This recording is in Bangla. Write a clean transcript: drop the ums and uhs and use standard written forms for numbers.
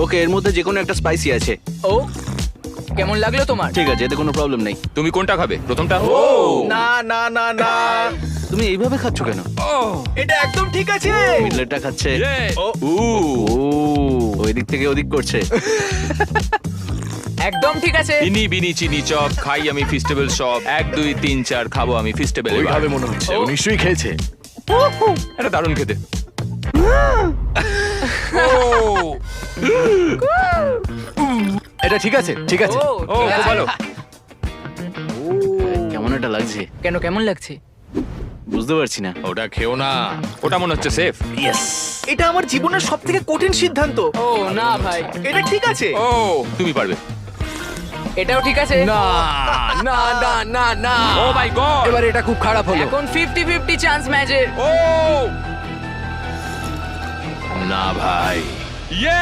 ওকে, এর মধ্যে যে কোনো একটা স্পাইসি আছে। ও কেমন লাগলো তোমার? ঠিক আছে, এতে কোনো প্রবলেম নেই। তুমি কোনটা খাবে? প্রথমটা? না না না না, তুমি এইভাবে খাচ্ছ কেন? এটা একদম ঠিক আছে। মিডলেটটা খাচ্ছে। ও, ও, ওই দিক থেকে ওদিক করছে। একদম ঠিক আছে। ইনি বিনি চিনি চপ খাই আমি ফেস্টিভ্যাল সব 1 2 3 4 খাবো আমি ফেস্টিভ্যাল। ওইভাবে মনে হচ্ছে ও নিশ্চয়ই খেয়েছে। এটা দারুণ খেতে। এটা ঠিক আছে, ঠিক আছে। ও ও ঠিক খুব আছে। ভালো। কেমন একটা লাগছে কেন কেমন লাগছে? বুঝতে পারছি না। ওটা খেও না। ওটা মনে হচ্ছে সেফ। ইয়েস, এটা আমার জীবনের সবথেকে কঠিন সিদ্ধান্ত। ও না ভাই, এটা ঠিক আছে। ও তুমি পারবে। এটাও ঠিক আছে। না না না না না, ও মাই গড। এবার এটা খুব খারাপ হলো। এখন 50-50 চান্স ম্যাচের। ও না ভাই, ইয়ে